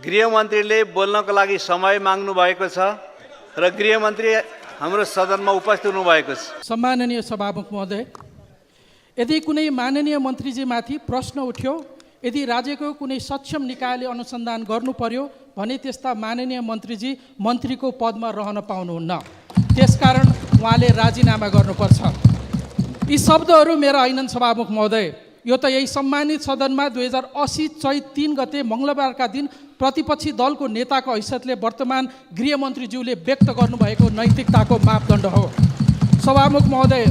गृहमन्त्रीले बोल्नको लागि समय माग्नु भएको छ र गृहमन्त्री हाम्रो सदनमा उपस्थित हुनुभएको छ। सम्माननीय सभामुख महोदय, यदि कुनै माननीय मन्त्रीजीमाथि प्रश्न उठ्यो, यदि राज्यको कुनै सक्षम निकायले अनुसन्धान गर्नु पर्यो भने त्यस्ता माननीय मन्त्रीजी मन्त्रीको पदमा रहन पाउनुहुन्न। त्यसकारण उहाँले राजीनामा गर्नुपर्छ। यी शब्दहरू मेरा होइनन् सभामुख महोदय, यो त यही सम्मानित सदनमा 2080 चैत 3 गते मङ्गलबारका दिन प्रतिपक्षी दलको नेताको हैसियतले वर्तमान गृहमन्त्रीज्यूले व्यक्त गर्नुभएको नैतिकताको मापदण्ड हो। सभामुख महोदय,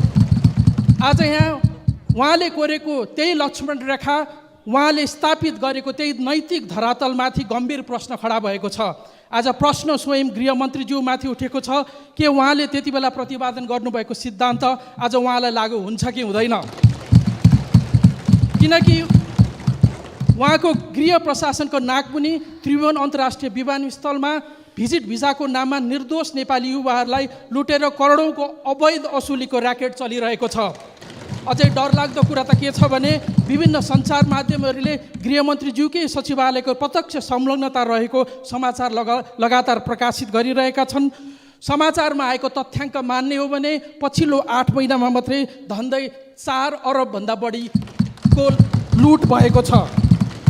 आज यहाँ उहाँले कोरेको त्यही लक्ष्मण रेखा, उहाँले स्थापित गरेको त्यही नैतिक धरातलमाथि गम्भीर प्रश्न खडा भएको छ। आज प्रश्न स्वयं गृहमन्त्रीज्यूमाथि उठेको छ कि उहाँले त्यति बेला प्रतिपादन गर्नुभएको सिद्धान्त आज उहाँलाई लागू हुन्छ कि हुँदैन, किनकि उहाँको गृह प्रशासनको नागमुनि त्रिभुवन अन्तर्राष्ट्रिय विमानस्थलमा भिजिट भिजाको नाममा निर्दोष नेपाली युवाहरूलाई लुटेर करोडौँको अवैध असुलीको र्याकेट चलिरहेको छ। अझै डरलाग्दो कुरा त के छ भने विभिन्न सञ्चार माध्यमहरूले गृहमन्त्रीज्यूकै सचिवालयको प्रत्यक्ष संलग्नता रहेको समाचार लगातार प्रकाशित गरिरहेका छन्। समाचारमा आएको तथ्याङ्क मान्ने हो भने पछिल्लो 8 महिनामा मात्रै धन्दै 4 अरबभन्दा बढीको लुट भएको छ।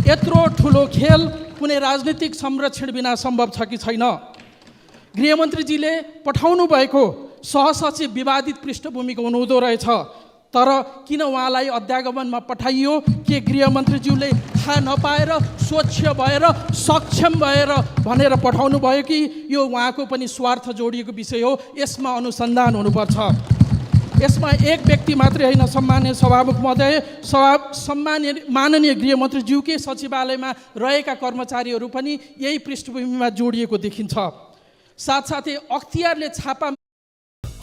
यत्रो ठुलो खेल कुनै राजनीतिक संरक्षण बिना सम्भव छ कि छैन? गृहमन्त्रीजीले पठाउनु भएको सहसचिव विवादित पृष्ठभूमिको हुनुहुँदो रहेछ, तर किन उहाँलाई अध्यागमनमा पठाइयो? के गृहमन्त्रीज्यूले थाहा नपाएर, स्वच्छ भएर, सक्षम भएर भनेर पठाउनु भयो कि यो उहाँको पनि स्वार्थ जोडिएको विषय हो? यसमा अनुसन्धान हुनुपर्छ। यसमा एक व्यक्ति मात्रै होइन सम्माननीय सभामुख महोदय, माननीय गृहमन्त्रीज्यूकै सचिवालयमा रहेका कर्मचारीहरू पनि यही पृष्ठभूमिमा जोडिएको देखिन्छ। साथसाथै अख्तियारले छापा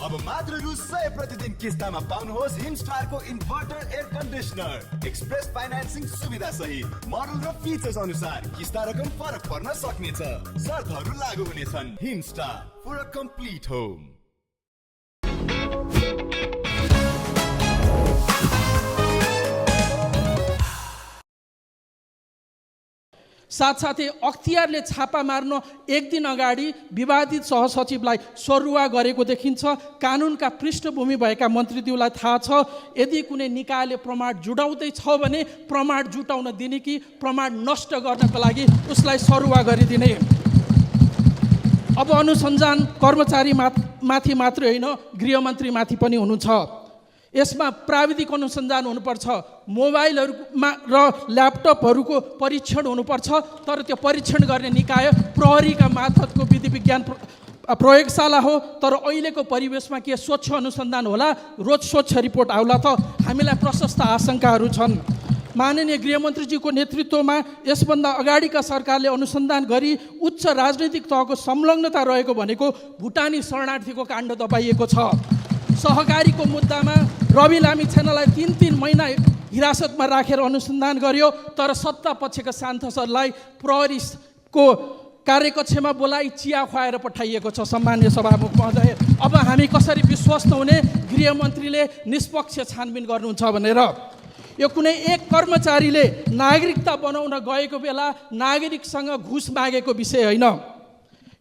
अब मात्र रु 100 प्रतिदिन किस्तामा पाउनुहोस् हिमस्टारको inverter air conditioner. Express financing सुविधा सहित मोडल र फिचर्स अनुसार किस्ता रकम फरक पर्न सक्नेछ। शर्तहरू लागू हुनेछन्। Himstar for a complete home. साथसाथै अख्तियारले छापा मार्न एक दिन अगाडि विवादित सहसचिवलाई सरुवा गरेको देखिन्छ। कानुनका पृष्ठभूमि भएका मन्त्रीज्यूलाई थाहा छ यदि कुनै निकायले प्रमाण जुटाउँदैछ भने प्रमाण जुटाउन दिने कि प्रमाण नष्ट गर्नको लागि उसलाई सरुवा गरिदिने। अब अनुसन्धान कर्मचारी माथि मात्रै होइन, गृहमन्त्रीमाथि पनि हुनुहुन्छ। यसमा प्राविधिक अनुसन्धान हुनुपर्छ, मोबाइलहरूमा र ल्यापटपहरूको परीक्षण हुनुपर्छ, तर त्यो परीक्षण गर्ने निकाय प्रहरीका मार्फतको विधि विज्ञान प्रयोगशाला हो। तर अहिलेको परिवेशमा के स्वच्छ अनुसन्धान होला, रोज स्वच्छ रिपोर्ट आउला त? हामीलाई प्रशस्त आशंकाहरू छन्। माननीय गृहमन्त्रीजीको नेतृत्वमा यसभन्दा अगाडिका सरकारले अनुसन्धान गरी उच्च राजनैतिक तहको संलग्नता रहेको भनेको भुटानी शरणार्थीको काण्ड दबाइएको छ। सहकारीको मुद्दामा रवि लामिछानेलाई 3-3 महिना हिरासतमा राखेर अनुसन्धान गर्यो, तर सत्ता पक्षका सांसदलाई प्रहरीको कार्यकक्षमा बोलाइ चिया खुवाएर पठाइएको छ। सम्माननीय सभामुख महोदय, अब हामी कसरी विश्वस्त हुने गृहमन्त्रीले निष्पक्ष छानबिन गर्नुहुन्छ भनेर? यो कुनै एक कर्मचारीले नागरिकता बनाउन गएको बेला नागरिकसँग घुस मागेको विषय होइन।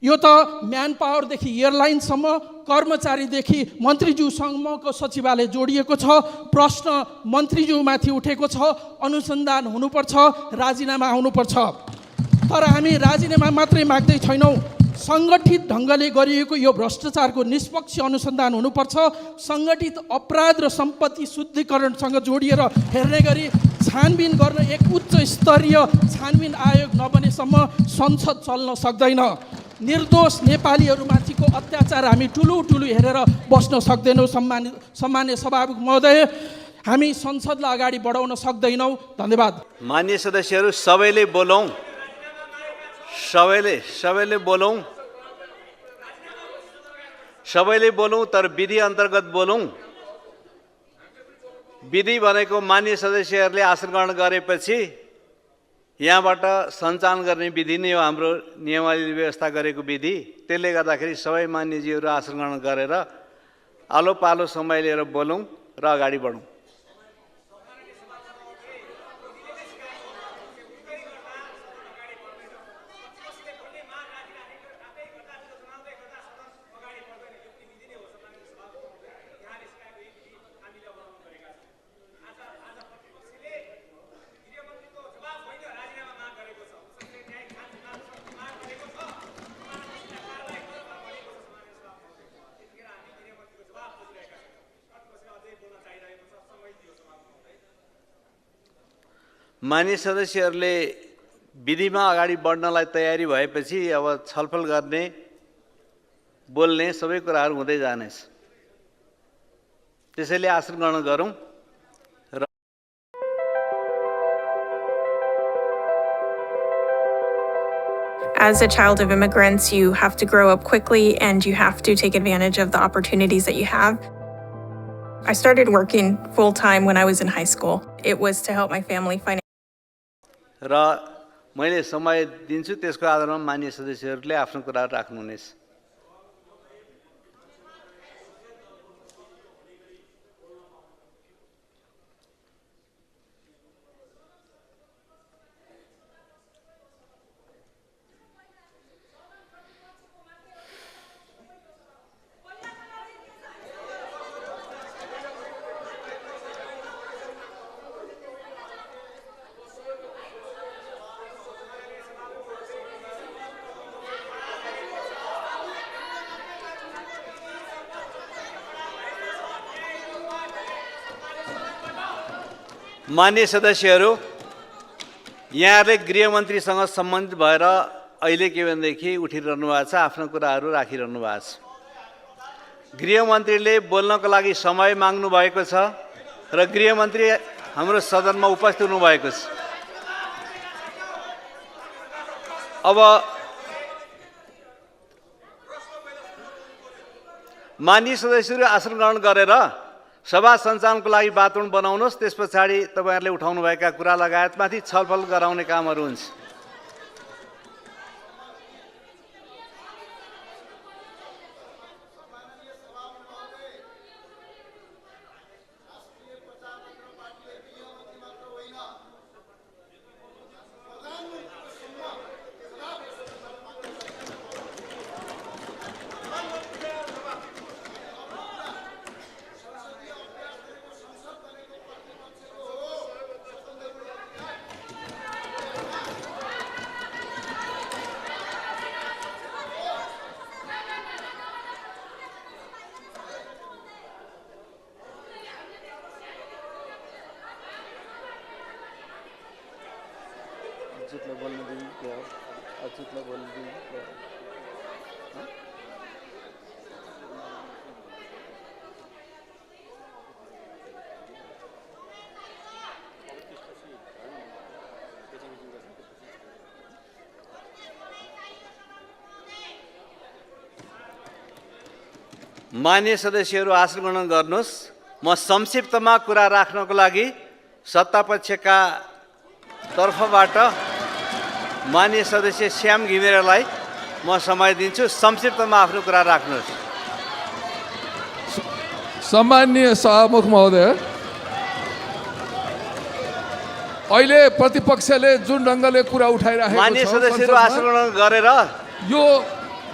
यो त म्यान पावरदेखि एयरलाइनसम्म, कर्मचारीदेखि मन्त्रीज्यूसम्मको सचिवालय जोडिएको छ। प्रश्न मन्त्रीज्यूमाथि उठेको छ, अनुसन्धान हुनुपर्छ, राजीनामा आउनुपर्छ। तर हामी राजीनामा मात्रै माग्दै छैनौँ, सङ्गठित ढङ्गले गरिएको यो भ्रष्टाचारको निष्पक्ष अनुसन्धान हुनुपर्छ। सङ्गठित अपराध र सम्पत्ति शुद्धिकरणसँग जोडिएर हेर्ने गरी छानबिन गर्न एक उच्च स्तरीय छानबिन आयोग नबनेसम्म संसद चल्न सक्दैन। निर्दोष नेपालीहरूमाथिको अत्याचार हामी ठुलो हेरेर बस्न सक्दैनौँ। सम्मान्य सभामुख महोदय, हामी संसदलाई अगाडि बढाउन सक्दैनौँ। धन्यवाद। मान्य सदस्यहरू, सबैले बोलौँ, सबैले बोलौँ, तर विधि अन्तर्गत बोलौँ। विधि भनेको मान्य सदस्यहरूले आसन ग्रहण गरेपछि यहाँबाट सञ्चालन गर्ने विधि नै हो, हाम्रो नियमावली व्यवस्था गरेको विधि। त्यसले गर्दाखेरि सबै मान्यजीहरू आसन ग्रहण गरेर आलो पालो समय लिएर बोलौँ र अगाडि बढौँ। मान्य सदस्यहरूले विधिमा अगाडि बढ्नलाई तयारी भएपछि अब छलफल गर्ने बोल्ने सबै कुराहरू हुँदै जानेछ। त्यसैले आसन ग्रहण गरौँ। As a child of immigrants, you have to grow up quickly and you have to take advantage of the opportunities that you have. I started working full-time when I was in high school. It was to help my family financially. र मैले समय दिन्छु, त्यसको आधारमा मान्य सदस्यहरूले आफ्नो कुराहरू राख्नुहुनेछ। मान्य सदस्यहरू, यहाँहरूले गृहमन्त्रीसँग सम्बन्धित भएर अहिले के भनेदेखि उठिरहनु भएको छ, आफ्नो कुराहरू राखिरहनु भएको छ। गृहमन्त्रीले बोल्नको लागि समय माग्नु भएको छ र गृहमन्त्री हाम्रो सदनमा उपस्थित हुनुभएको छ। अब मान्य सदस्यहरू आसन ग्रहण गरेर सभा सञ्चालनको लागि वातावरण बनाउनुहोस्। त्यस पछाडि तपाईँहरूले उठाउनुभएका कुरा लगायतमाथि छलफल गराउने कामहरू हुन्छ। मान्य सदस्यहरू आसन ग्रहण गर्नुहोस्। म संक्षिप्तमा कुरा राख्नको लागि सत्तापक्षका तर्फबाट मान्य सदस्य श्याम घिमिरेलाई म समय दिन्छु। संक्षिप्तमा आफ्नो कुरा राख्नुहोस्। सम्माननीय सभामुख महोदय, अहिले प्रतिपक्षले जुन ढङ्गले कुरा उठाइराखेको छ, मान्य सदस्यहरू आसन ग्रहण गरेर यो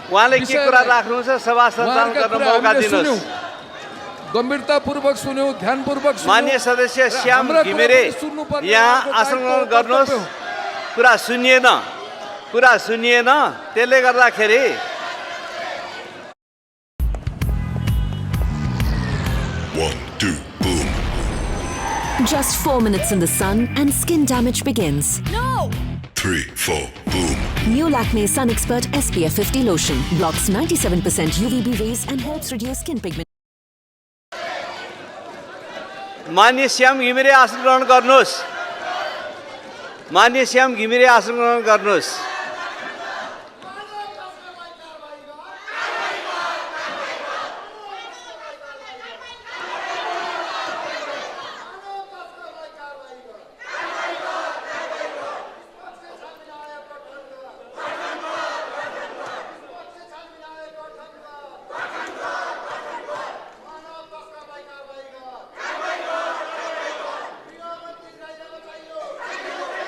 उहाँले के कुरा राख्नुहुन्छ सभा सञ्चालन गर्न मौका दिनुहोस्। गम्भीरतापूर्वक सुन्यौं, ध्यानपूर्वक सुन्यौं। मान्य सदस्य श्याम घिमिरे यहाँ आसन ग्रहण गर्नुहोस्। कुरा सुनिएन, त्यसले गर्दाखेरि One, two, boom. Just 4 minutes in the sun and skin damage begins. No! 3, 4, boom. New Lakme Sun Expert SPF 50 lotion blocks 97% UVB rays and helps reduce skin pigment. मान्य श्याम घिमिरे आसन ग्रहण गर्नुहोस्।